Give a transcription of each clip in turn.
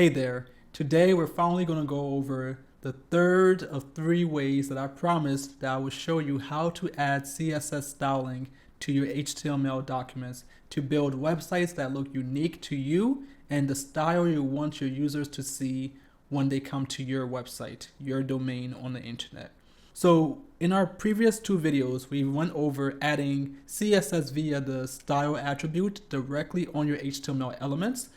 Hey there, today we're finally going to go over the third of three ways that I promised that I would show you how to add CSS styling to your HTML documents to build websites that look unique to you and the style you want your users to see when they come to your website, your domain on the internet. So in our previous two videos, we went over adding CSS via the style attribute directly on your HTML elements.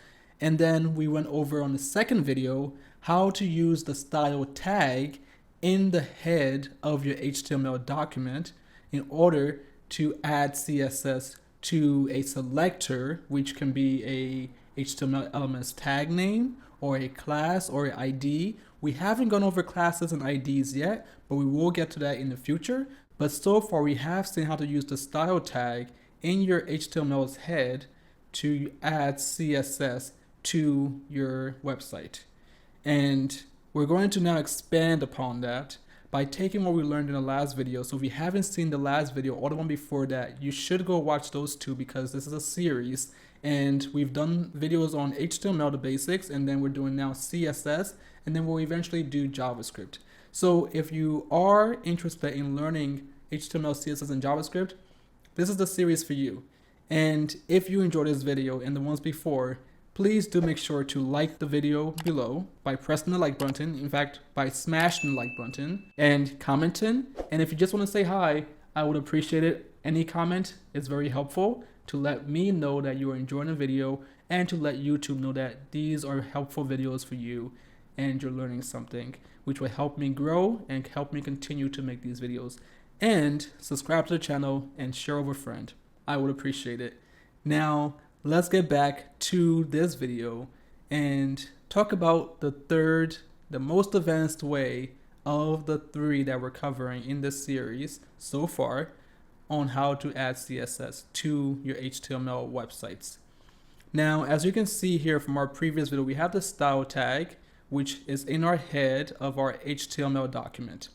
And then we went over on the second video how to use the style tag in the head of your HTML document in order to add CSS to a selector, which can be a HTML elements tag name or a class or an ID. We haven't gone over classes and IDs yet, but we will get to that in the future. But so far we have seen how to use the style tag in your HTML's head to add CSS to your website. And we're going to now expand upon that by taking what we learned in the last video. So if you haven't seen the last video or the one before that, you should go watch those two because this is a series and we've done videos on HTML, the basics, and then we're doing now CSS, and then we'll eventually do JavaScript. So if you are interested in learning HTML, CSS, and JavaScript, this is the series for you. And if you enjoyed this video and the ones before, please do make sure to like the video below by pressing the like button, in fact, by smashing the like button and commenting. And if you just want to say hi, I would appreciate it. Any comment is very helpful to let me know that you are enjoying the video and to let YouTube know that these are helpful videos for you and you're learning something, which will help me grow and help me continue to make these videos. And subscribe to the channel and share with a friend. I would appreciate it. Now, let's get back to this video and talk about the most advanced way of the three that we're covering in this series so far on how to add CSS to your HTML websites. Now, as you can see here from our previous video, we have the style tag, which is in our head of our HTML document.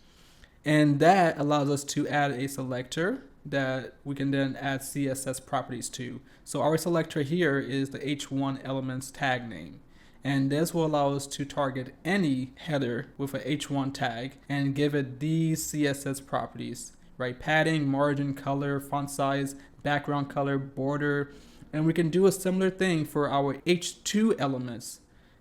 And that allows us to add a selector that we can then add CSS properties to. So our selector here is the h1 elements tag name. And this will allow us to target any header with a h1 tag and give it these CSS properties, right? Padding, margin, color, font size, background color, border. And we can do a similar thing for our h2 elements.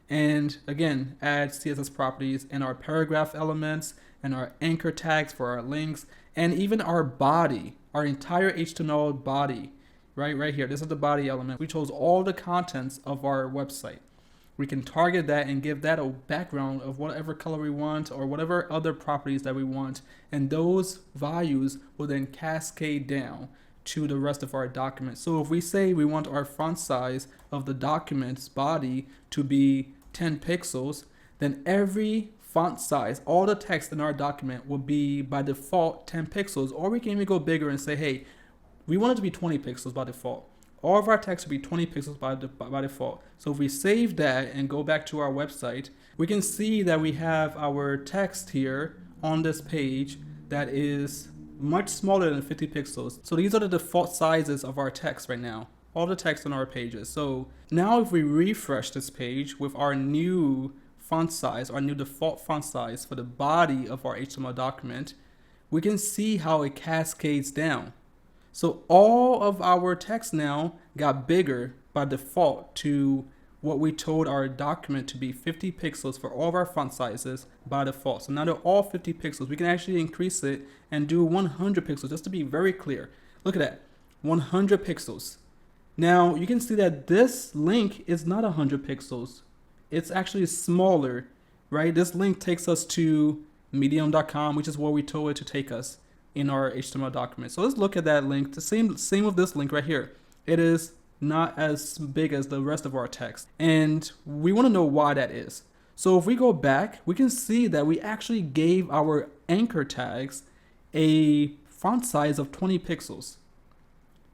And again, add CSS properties in our paragraph elements and our anchor tags for our links and even our body, our entire HTML body, right here. This is the body element. We chose all the contents of our website. We can target that and give that a background of whatever color we want or whatever other properties that we want. And those values will then cascade down to the rest of our document. So if we say we want our font size of the document's body to be 10 pixels, then every font size, all the text in our document will be by default 10 pixels, or we can even go bigger and say, hey, we want it to be 20 pixels by default. All of our text will be 20 pixels by default. So if we save that and go back to our website, we can see that we have our text here on this page that is much smaller than 50 pixels. So these are the default sizes of our text right now, all the text on our pages. So now if we refresh this page with our new font size, our new default font size for the body of our HTML document, we can see how it cascades down. So all of our text now got bigger by default to what we told our document to be 50 pixels for all of our font sizes by default. So now they're all 50 pixels. We can actually increase it and do 100 pixels just to be very clear. Look at that, 100 pixels. Now you can see that this link is not 100 pixels. It's actually smaller, right? This link takes us to medium.com, which is where we told it to take us in our HTML document. So let's look at that link. The same with this link right here. It is not as big as the rest of our text. And we want to know why that is. So if we go back, we can see that we actually gave our anchor tags a font size of 20 pixels.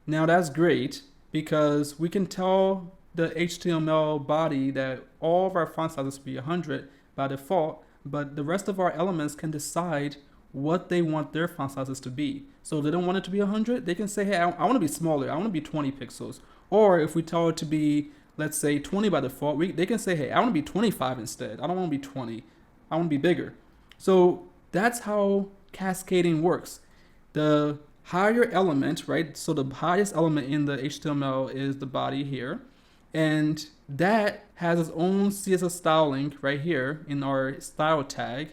Now that's great because we can tell the HTML body that all of our font sizes will be 100 by default, but the rest of our elements can decide what they want their font sizes to be. So if they don't want it to be 100, they can say, hey, I want to be smaller. I want to be 20 pixels. Or if we tell it to be let's say 20 by default, they can say, hey, I want to be 25 instead. I don't want to be 20. I want to be bigger. So that's how cascading works. The higher element, right? So the highest element in the HTML is the body here. And that has its own CSS styling right here in our style tag.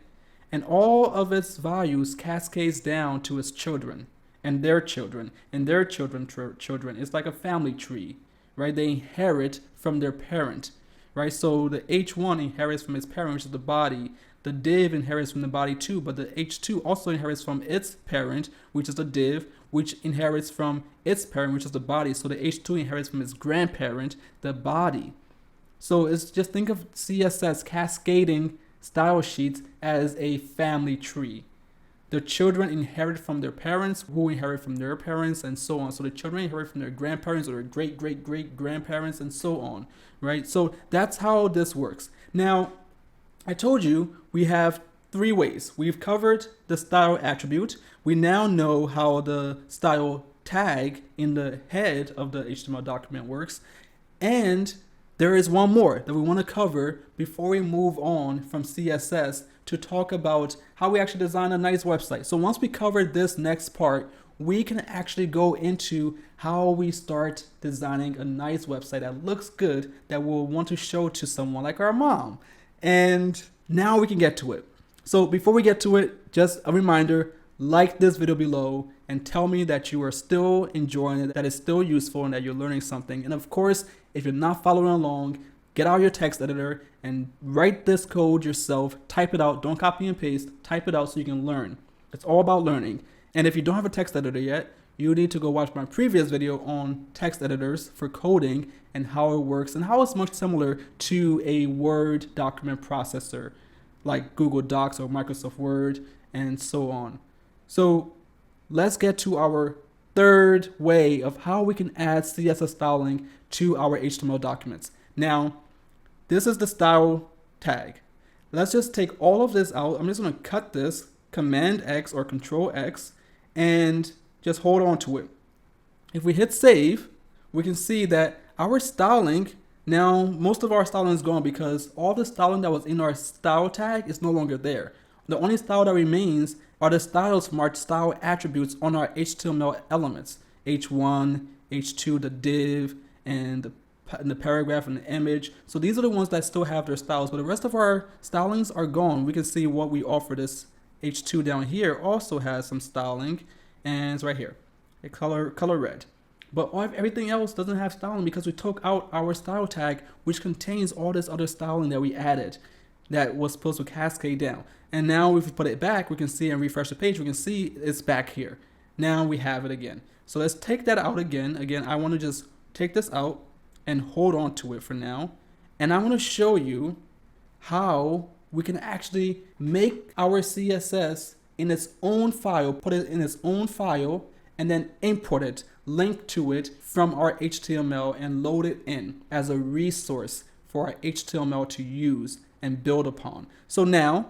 And all of its values cascades down to its children and their children and their children. It's like a family tree, right? They inherit from their parent, right? So the H1 inherits from its parent, which is the body. The div inherits from the body too, but the H2 also inherits from its parent, which is the div, which inherits from its parent, which is the body. So the H2 inherits from its grandparent, the body. So it's just think of CSS cascading style sheets as a family tree. The children inherit from their parents, who inherit from their parents, and so on. So the children inherit from their grandparents or their great-great-great-grandparents, and so on, right? So that's how this works. Now, I told you we have 3 ways. We've covered the style attribute. We now know how the style tag in the head of the HTML document works. And there is one more that we want to cover before we move on from CSS to talk about how we actually design a nice website. So once we cover this next part, we can actually go into how we start designing a nice website that looks good, that we'll want to show to someone like our mom. And now we can get to it. So before we get to it, just a reminder, like this video below and tell me that you are still enjoying it, that it's still useful, and that you're learning something. And of course, if you're not following along, get out your text editor and write this code yourself, type it out, don't copy and paste, type it out so you can learn. It's all about learning. And if you don't have a text editor yet, you need to go watch my previous video on text editors for coding and how it works and how it's much similar to a Word document processor like Google Docs or Microsoft Word and so on. So let's get to our third way of how we can add CSS styling to our HTML documents. Now, this is the style tag. Let's just take all of this out. I'm just going to cut this, Command X or Control X, and just hold on to it. If we hit save, we can see that our styling, now most of our styling is gone because all the styling that was in our style tag is no longer there. The only style that remains are the styles from our style attributes on our HTML elements, H1, H2, the div, and the paragraph and the image. So these are the ones that still have their styles, but the rest of our stylings are gone. We can see what we offer. This H2 down here also has some styling, and it's right here, a color red. But everything else doesn't have styling because we took out our style tag, which contains all this other styling that we added that was supposed to cascade down. And now if we put it back, we can see and refresh the page, we can see it's back here. Now we have it again. So let's take that out again. Again, I want to just take this out and hold on to it for now. And I want to show you how we can actually make our CSS in its own file, put it in its own file, and then import it, link to it from our HTML and load it in as a resource for our HTML to use and build upon. So now,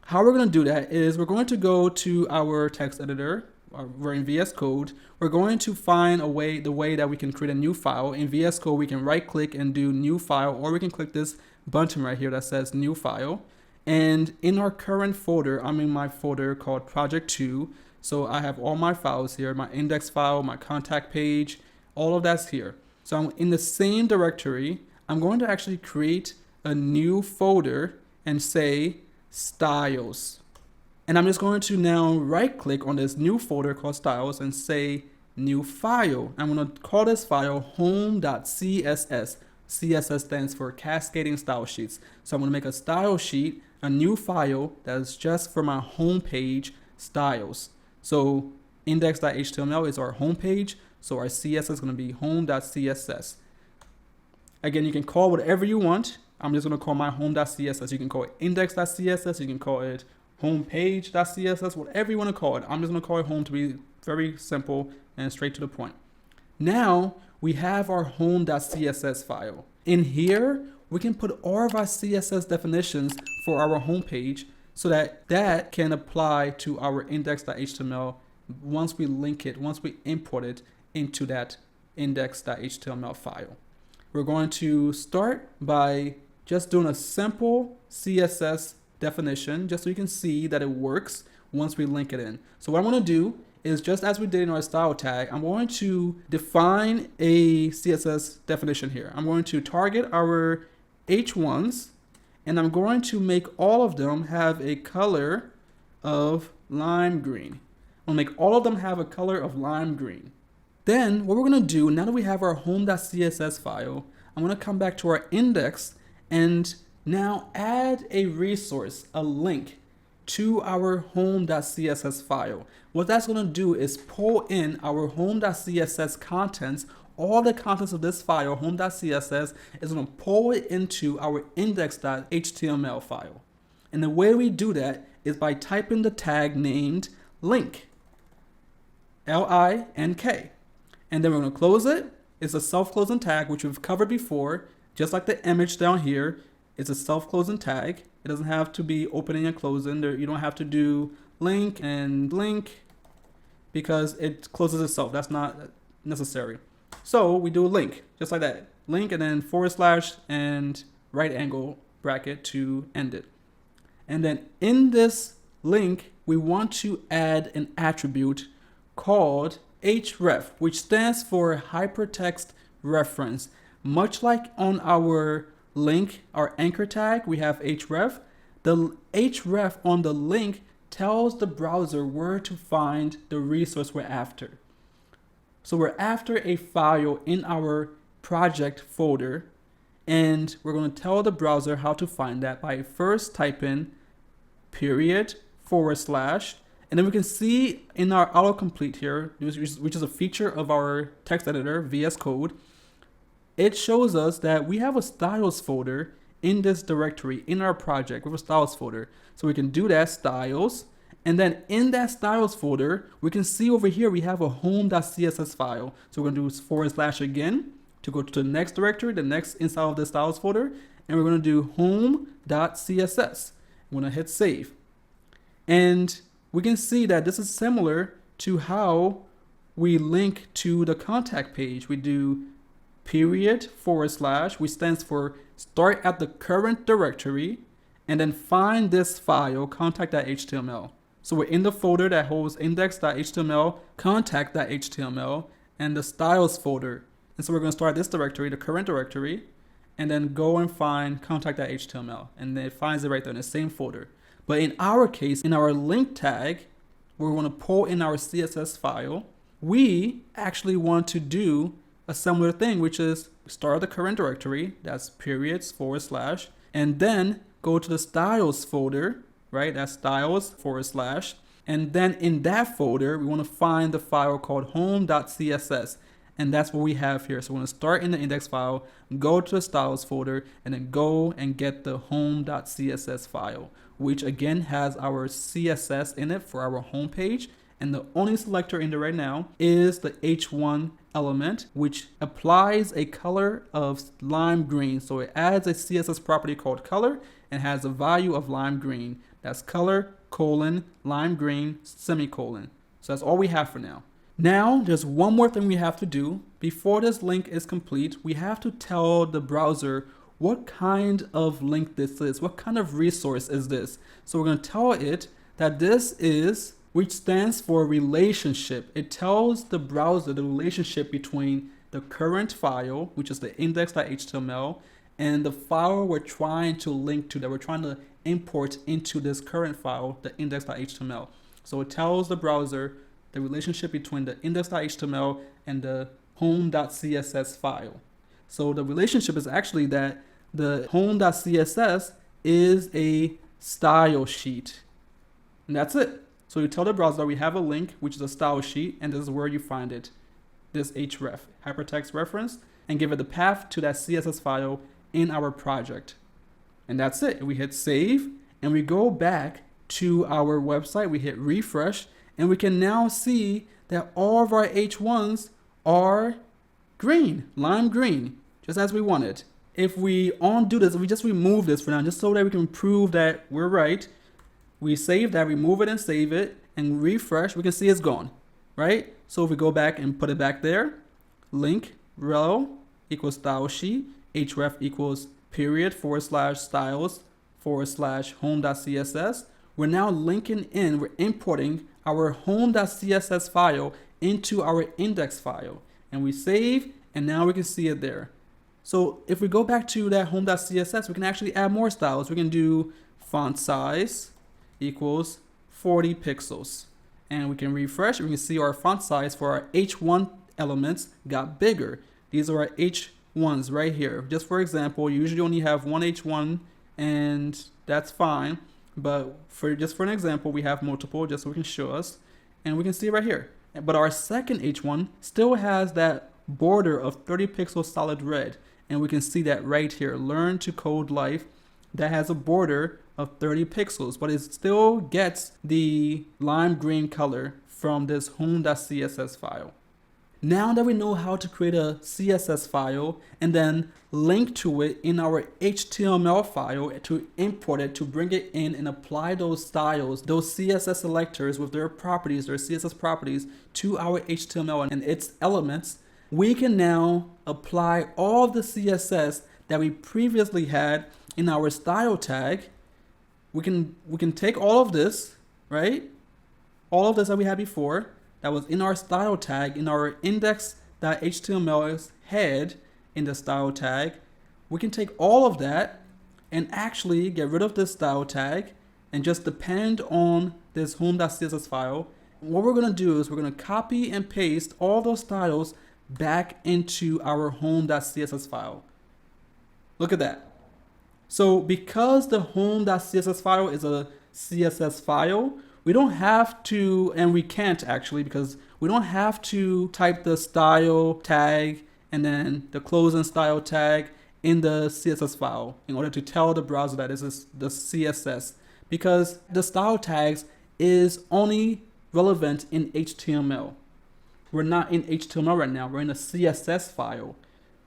how we're going to do that is we're going to go to our text editor. We're in VS Code. We're going to find the way that we can create a new file. In VS Code, we can right click and do new file, or we can click this button right here that says new file. And in our current folder, I'm in my folder called project 2. So I have all my files here, my index file, my contact page, all of that's here. So I'm in the same directory. I'm going to actually create a new folder and say styles. And I'm just going to now right click on this new folder called styles and say new file. I'm going to call this file home.css. CSS stands for cascading style sheets. So I'm going to make a style sheet, a new file that is just for my home page styles. So index.html is our home page. So our CSS is going to be home.css. Again, you can call whatever you want. I'm just going to call my home.css. You can call it index.css. You can call it homepage.css, whatever you want to call it. I'm just going to call it home to be very simple and straight to the point. Now we have our home.css file. In here, we can put all of our CSS definitions for our home page so that that can apply to our index.html once we import it into that index.html file. we're going to start by just doing a simple CSS definition, just so you can see that it works once we link it in. So what I'm going to do is, just as we did in our style tag, I'm going to define a CSS definition here. I'm going to target our H1s, and I'm going to make all of them have a color of lime green. I'm going to make all of them have a color of lime green. Then what we're going to do, now that we have our home.css file, I'm going to come back to our index and now add a resource, a link to our home.css file. What that's going to do is pull in our home.css contents. All the contents of this file, home.css, is going to pull it into our index.html file. And the way we do that is by typing the tag named link, L-I-N-K. And then we're going to close it. It's a self-closing tag, which we've covered before. Just like the image down here, it's a self-closing tag. It doesn't have to be opening and closing. You don't have to do link and link because it closes itself. That's not necessary. So we do a link, just like that. Link and then / and right angle bracket to end it. And then in this link, we want to add an attribute called href, which stands for hypertext reference. Much like on our link, our anchor tag, we have href. The href on the link tells the browser where to find the resource we're after. So we're after a file in our project folder, and we're going to tell the browser how to find that by first typing period / and then we can see in our autocomplete here, which is a feature of our text editor, VS Code, it shows us that we have a styles folder in this directory in our project. We have a styles folder. So we can do that, styles. And then in that styles folder, we can see over here we have a home.css file. So we're going to do / again to go to the next directory, the next inside of the styles folder. And we're going to do home.css. I'm going to hit save. And we can see that this is similar to how we link to the contact page. We do period / which stands for start at the current directory, and then find this file, contact.html. So we're in the folder that holds index.html, contact.html, and the styles folder. And so we're going to start this directory, the current directory, and then go and find contact.html. And then it finds it right there in the same folder. But in our case, in our link tag, we're going to pull in our CSS file. We actually want to do a similar thing, which is start the current directory, that's periods / and then go to the styles folder, right? That's styles / and then in that folder, we want to find the file called home.css. And that's what we have here. So we're going to start in the index file, go to the styles folder, and then go and get the home.css file, which again has our CSS in it for our home page. And the only selector in there right now is the H1 element, which applies a color of lime green. So it adds a CSS property called color and has a value of lime green. That's color, lime green, semicolon. So that's all we have for now. Now, there's one more thing we have to do. Before this link is complete, we have to tell the browser what kind of link this is, what kind of resource is this. So we're going to tell it that this is, which stands for relationship. It tells the browser the relationship between the current file, which is the index.html, and the file we're trying to link to, that we're trying to import into this current file, the index.html. So it tells the browser the relationship between the index.html and the home.css file. So the relationship is actually that the home.css is a style sheet. And that's it. So you tell the browser we have a link, which is a style sheet, and this is where you find it, this href, hypertext reference, and give it the path to that CSS file in our project. And that's it. We hit save, and we go back to our website, we hit refresh, and we can now see that all of our H1s are green, lime green, just as we wanted. If we undo this, if we just remove this for now, just so that we can prove that we're right, we save that, remove it and save it, and refresh, we can see it's gone, right? So if we go back and put it back there, link, rel, equals Stylesheet, href equals period / styles / home.css. We're now linking in, we're importing our home.css file into our index file. And we save, and now we can see it there. So if we go back to that home.css, we can actually add more styles. We can do font size equals 40 pixels. And we can refresh, we can see our font size for our H1 elements got bigger. These are our H1s right here. Just for example, you usually only have one H1, and that's fine. But just for an example, we have multiple just so we can show us. And we can see right here. But our second H1 still has that border of 30 pixels solid red. And we can see that right here, learn to code life, that has a border of 30 pixels, but it still gets the lime green color from this home.css file. Now that we know how to create a CSS file and then link to it in our HTML file to import it, to bring it in and apply those styles, those CSS selectors with their properties, their CSS properties to our HTML and its elements, we can now apply all the CSS that we previously had in our style tag. We can take all of this, right? All of this that we had before that was in our style tag, in our index.html head in the style tag. We can take all of that and actually get rid of this style tag and just depend on this home.css file. What we're going to do is we're going to copy and paste all those styles back into our home.css file. Look at that. So because the home.css file is a CSS file, we don't have to, and we can't actually, because we don't have to type the style tag and then the closing style tag in the CSS file in order to tell the browser that this is the CSS, because the style tags is only relevant in HTML. We're not in HTML right now, we're in a CSS file.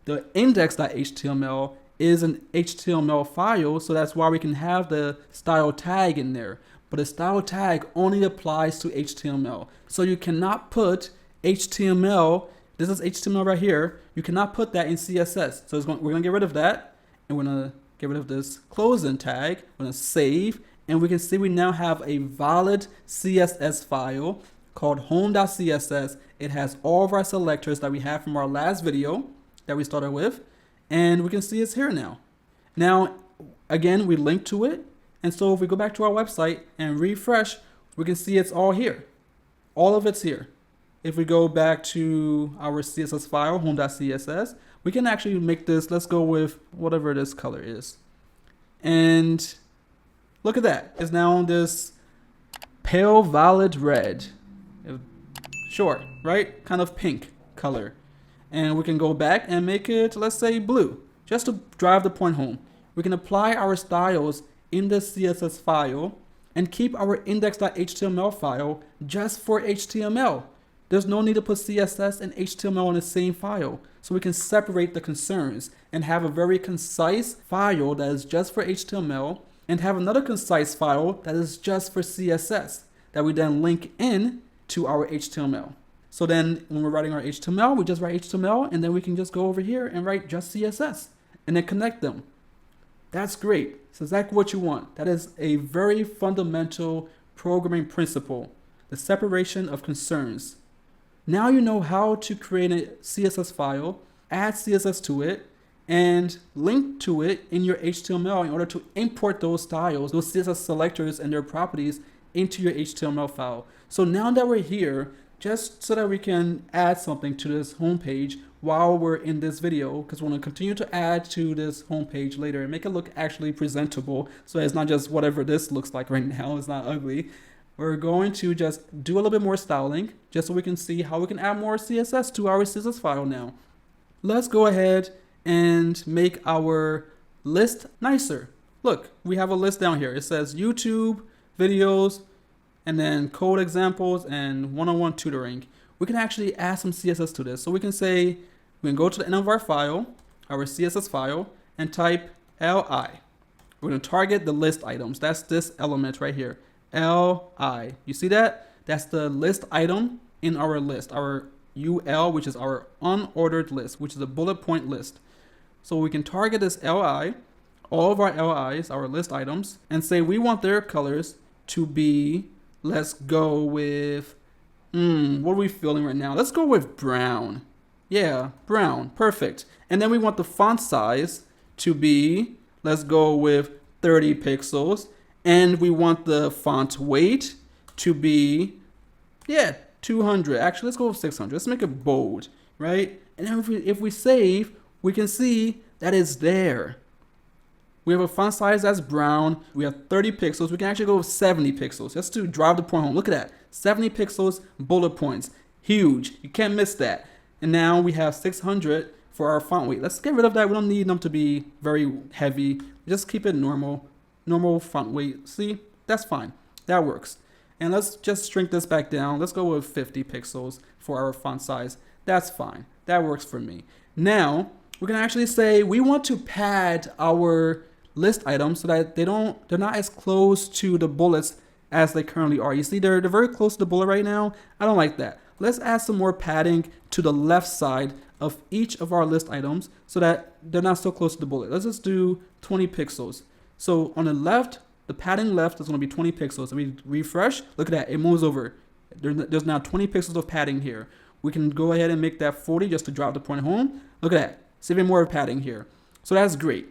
The index.html is an HTML file, so that's why we can have the style tag in there. But the style tag only applies to HTML. So you cannot put HTML, this is HTML right here, you cannot put that in CSS. So we're gonna get rid of that, and we're gonna get rid of this closing tag, we're gonna save, and we can see we now have a valid CSS file called home.css. It has all of our selectors that we have from our last video that we started with, and we can see it's here now. Now, again, we link to it, and so if we go back to our website and refresh, we can see it's all here. All of it's here. If we go back to our CSS file, home.css, we can actually make this, let's go with whatever this color is. And look at that. It's now this pale violet red. Sure, right? Kind of pink color. And we can go back and make it, let's say, blue, just to drive the point home. We can apply our styles in the CSS file and keep our index.html file just for HTML. There's no need to put CSS and HTML in the same file. So we can separate the concerns and have a very concise file that is just for HTML and have another concise file that is just for CSS that we then link in to our HTML. So then when we're writing our HTML, we just write HTML, and then we can just go over here and write just CSS and then connect them. That's great. It's exactly what you want. That is a very fundamental programming principle, the separation of concerns. Now you know how to create a CSS file, add CSS to it, and link to it in your HTML in order to import those styles, those CSS selectors and their properties into your HTML file. So now that we're here, just so that we can add something to this homepage while we're in this video, because we're going to continue to add to this homepage later and make it look actually presentable, so it's not just whatever this looks like right now, it's not ugly. We're going to just do a little bit more styling just so we can see how we can add more CSS to our CSS file now. Let's go ahead and make our list nicer. Look, we have a list down here. It says YouTube, videos, and then code examples and one-on-one tutoring. We can actually add some CSS to this. So we can say, we can go to the end of our file, our CSS file, and type li. We're going to target the list items. That's this element right here, li. You see that? That's the list item in our list, our list items. We're going to target UL, which is our unordered list, which is a bullet point list. So we can target this LI, all of our LIs, our list items, and say we want their colors to be, let's go with, what are we feeling right now? Let's go with brown. Yeah, brown, perfect. And then we want the font size to be, let's go with 30 pixels. And we want the font weight to be, 200. Actually, let's go with 600. Let's make it bold, right? And then if we save, we can see that it's there. We have a font size that's brown. We have 30 pixels. We can actually go with 70 pixels just to drive the point home. Look at that. 70 pixels, bullet points. Huge. You can't miss that. And now we have 600 for our font weight. Let's get rid of that. We don't need them to be very heavy. Just keep it normal font weight. See, that's fine. That works. And let's just shrink this back down. Let's go with 50 pixels for our font size. That's fine. That works for me. Now, we can actually say we want to pad our list items so that they're not as close to the bullets as they currently are. You see, they're very close to the bullet right now. I don't like that. Let's add some more padding to the left side of each of our list items so that they're not so close to the bullet. Let's just do 20 pixels. So on the left, the padding left is going to be 20 pixels. And we refresh. Look at that. It moves over. There's now 20 pixels of padding here. We can go ahead and make that 40 just to drive the point home. Look at that. It's even more padding here. So that's great.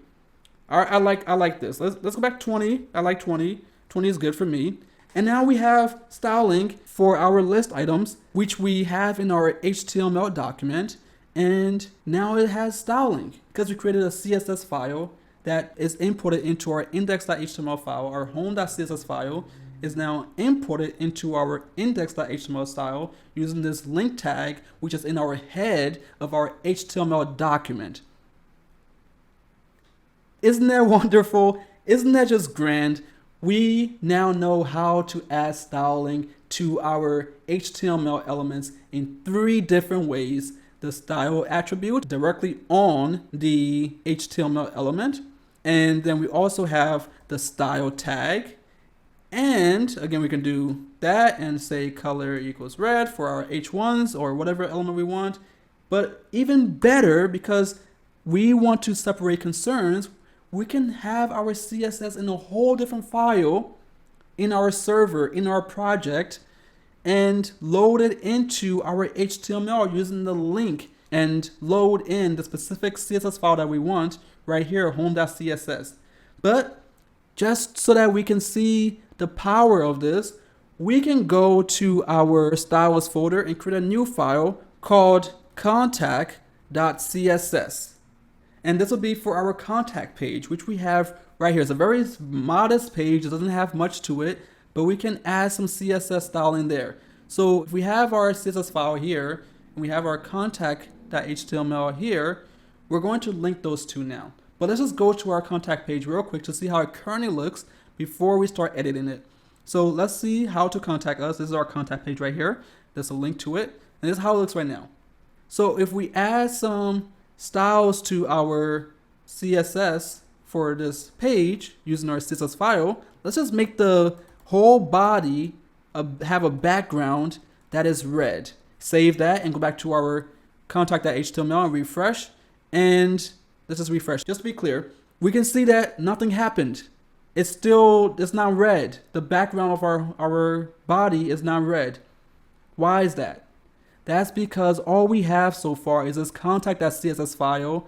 All right, I like this. Let's go back 20. I like 20. 20 is good for me. And now we have styling for our list items, which we have in our HTML document. And now it has styling because we created a CSS file that is imported into our index.html file. Our home.css file is now imported into our index.html style using this link tag, which is in our head of our HTML document. Isn't that wonderful? Isn't that just grand? We now know how to add styling to our HTML elements in 3 different ways. The style attribute directly on the HTML element. And then we also have the style tag. And again, we can do that and say color equals red for our H1s or whatever element we want. But even better, because we want to separate concerns, we can have our CSS in a whole different file in our server, in our project, and load it into our HTML using the link and load in the specific CSS file that we want right here, home.css. But just so that we can see the power of this, we can go to our styles folder and create a new file called contact.css. And this will be for our contact page, which we have right here. It's a very modest page. It doesn't have much to it, but we can add some CSS style in there. So if we have our CSS file here, and we have our contact.html here, we're going to link those two now. But let's just go to our contact page real quick to see how it currently looks before we start editing it. So let's see how to contact us. This is our contact page right here. There's a link to it. And this is how it looks right now. So if we add some styles to our CSS for this page using our CSS file, let's just make the whole body have a background that is red. Save that and go back to our contact.html and refresh. And let's just refresh. Just to be clear, we can see that nothing happened. It's not red. The background of our body is not red. Why is that? That's because all we have so far is this contact.css file,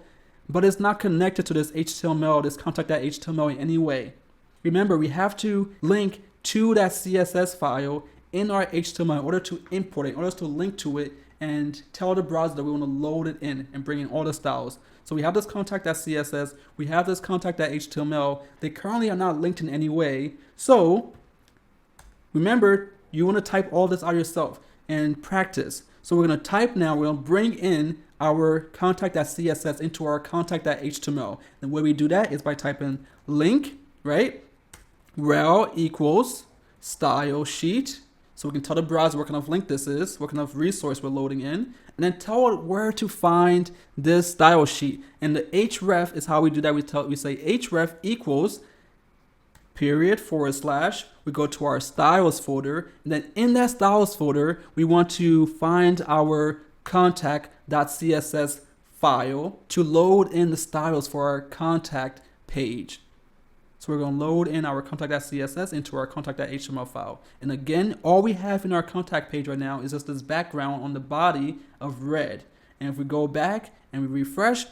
but it's not connected to this HTML, this contact.html in any way. Remember, we have to link to that CSS file in our HTML in order to import it, in order to link to it and tell the browser that we want to load it in and bring in all the styles. So we have this contact.css, we have this contact.html. They currently are not linked in any way. So remember, you want to type all this out yourself and practice. So we're going to type now, we're going to bring in our contact.css into our contact.html. And the way we do that is by typing link, right? Rel equals style sheet. So we can tell the browser what kind of link this is, what kind of resource we're loading in, and then tell it where to find this style sheet. And the href is how we do that. We say href equals period / we go to our styles folder, and then in that styles folder we want to find our contact.css file to load in the styles for our contact page. So we're going to load in our contact.css into our contact.html file. And again, all we have in our contact page right now is just this background on the body of red. And if we go back and we refresh,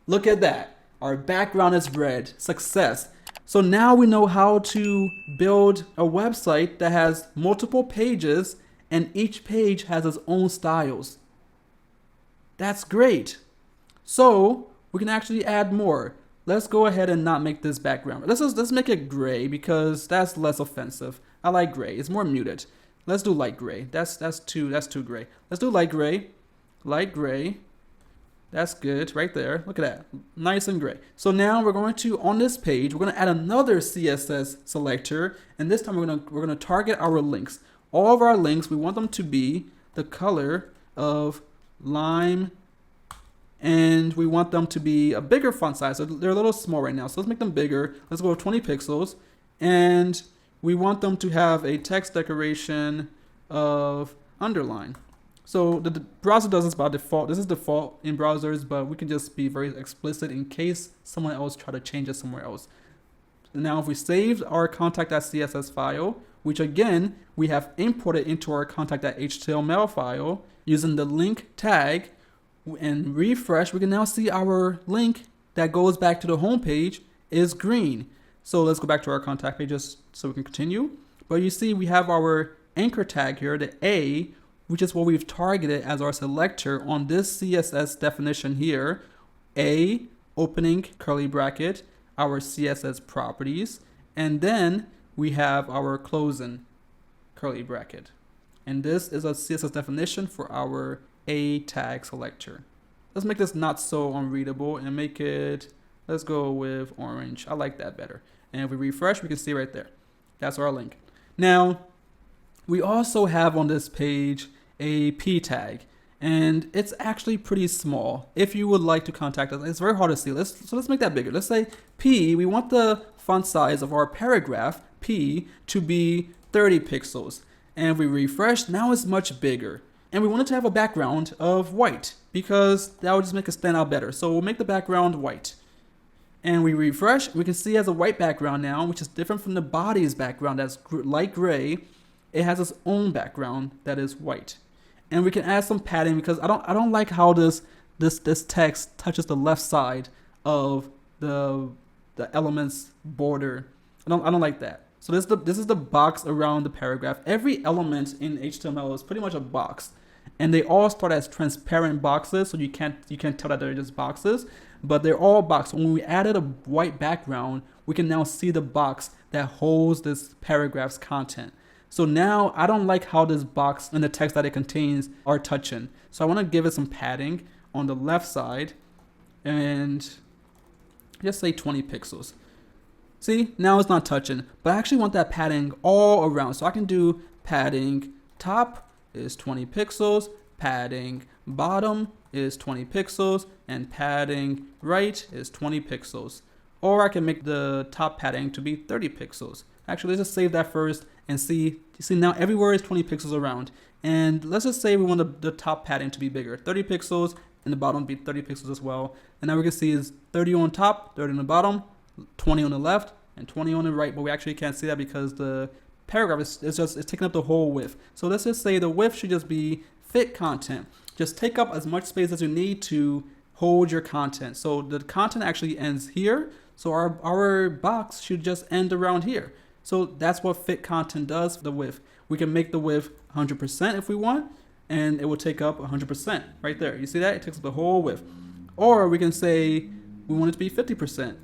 look at that. Our background is red. Success. So now we know how to build a website that has multiple pages and each page has its own styles. That's great. So we can actually add more. Let's go ahead and not make this background. Let's make it gray because that's less offensive. I like gray. It's more muted. Let's do light gray. That's too gray. Let's do light gray. Light gray. That's good right there. Look at that. Nice and gray. So now we're going to, on this page, we're going to add another CSS selector, and this time we're going to target our links. All of our links, we want them to be the color of lime, and we want them to be a bigger font size. So they're a little small right now. So let's make them bigger. Let's go with 20 pixels, and we want them to have a text decoration of underline. So the browser does this by default. This is default in browsers, but we can just be very explicit in case someone else try to change it somewhere else. Now, if we saved our contact.css file, which again, we have imported into our contact.html file using the link tag, and refresh, we can now see our link that goes back to the home page is green. So let's go back to our contact page just so we can continue. But you see we have our anchor tag here, the A, which is what we've targeted as our selector on this CSS definition here. A, opening curly bracket, our CSS properties, and then we have our closing curly bracket. And this is a CSS definition for our A tag selector. Let's make this not so unreadable and make it, let's go with orange. I like that better. And if we refresh, we can see right there. That's our link. Now, we also have on this page a P tag, and it's actually pretty small. If you would like to contact us, it's very hard to see. So let's make that bigger. Let's say P, we want the font size of our paragraph, P, to be 30 pixels. And if we refresh, now it's much bigger. And we want it to have a background of white because that would just make it stand out better. So we'll make the background white. And we refresh, we can see it has a white background now, which is different from the body's background that's light gray. It has its own background that is white. And we can add some padding because I don't like how this text touches the left side of the element's border. I don't like that. So this is the box around the paragraph. Every element in HTML is pretty much a box, and they all start as transparent boxes, so you can't tell that they're just boxes, but they're all boxes. When we added a white background, we can now see the box that holds this paragraph's content. So now I don't like how this box and the text that it contains are touching. So I want to give it some padding on the left side and just say 20 pixels. See, now it's not touching, but I actually want that padding all around. So I can do padding top is 20 pixels, padding bottom is 20 pixels, and padding right is 20 pixels. Or I can make the top padding to be 30 pixels. Actually, let's just save that first and see. You see now everywhere is 20 pixels around. And let's just say we want the top padding to be bigger, 30 pixels, and the bottom be 30 pixels as well. And now we can see is 30 on top, 30 on the bottom, 20 on the left, and 20 on the right. But we actually can't see that because the paragraph is taking up the whole width. So let's just say the width should just be fit content. Just take up as much space as you need to hold your content. So the content actually ends here. So our box should just end around here. So that's what fit content does for the width. We can make the width 100% if we want, and it will take up 100% right there. You see that? It takes up the whole width. Or we can say we want it to be 50%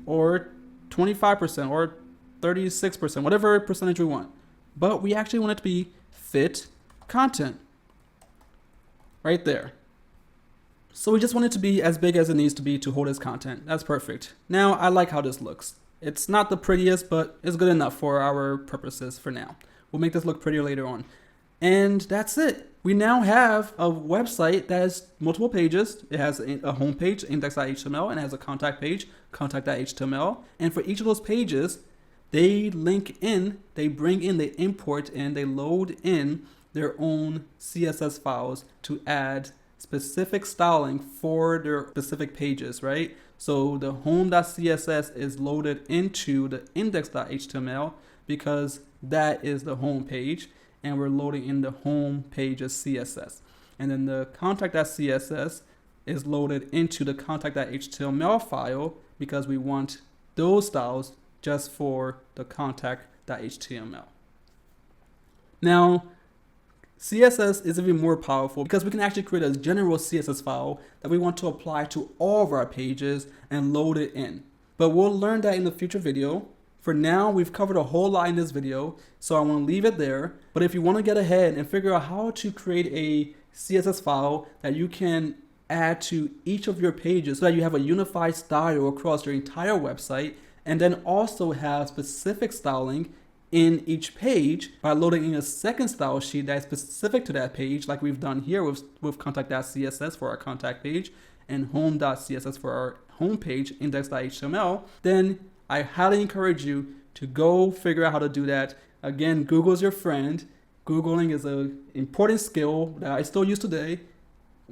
or 25% or 36%, whatever percentage we want. But we actually want it to be fit content right there. So we just want it to be as big as it needs to be to hold its content. That's perfect. Now I like how this looks. It's not the prettiest, but it's good enough for our purposes for now. We'll make this look prettier later on. And that's it. We now have a website that has multiple pages. It has a home page, index.html, and it has a contact page, contact.html. And for each of those pages, they link in, they bring in, they import, and they load in their own CSS files to add specific styling for their specific pages, right? So the home.css is loaded into the index.html because that is the home page, and we're loading in the home page's CSS. And then the contact.css is loaded into the contact.html file because we want those styles just for the contact.html. Now, CSS is even more powerful because we can actually create a general CSS file that we want to apply to all of our pages and load it in. But we'll learn that in a future video. For now, we've covered a whole lot in this video, so I want to leave it there. But if you want to get ahead and figure out how to create a CSS file that you can add to each of your pages so that you have a unified style across your entire website, and then also have specific styling in each page by loading in a second style sheet that is specific to that page, like we've done here with contact.css for our contact page and home.css for our home page, index.html, then I highly encourage you to go figure out how to do that. Again, Google's your friend. Googling is an important skill that I still use today.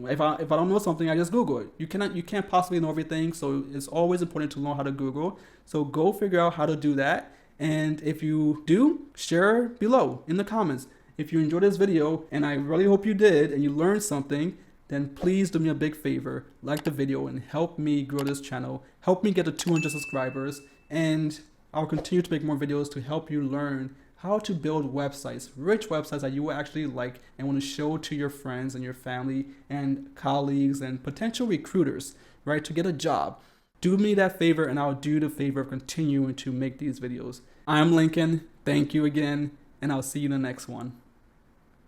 If I don't know something, I just Google it. You can't possibly know everything, so it's always important to learn how to Google. So go figure out how to do that. And if you do, share below in the comments. If you enjoyed this video, and I really hope you did, and you learned something, then please do me a big favor, like the video and help me grow this channel. Help me get to 200 subscribers, and I'll continue to make more videos to help you learn how to build websites, rich websites that you will actually like and want to show to your friends and your family and colleagues and potential recruiters, right, to get a job. Do me that favor and I'll do the favor of continuing to make these videos. I'm Lincoln. Thank you again, and I'll see you in the next one.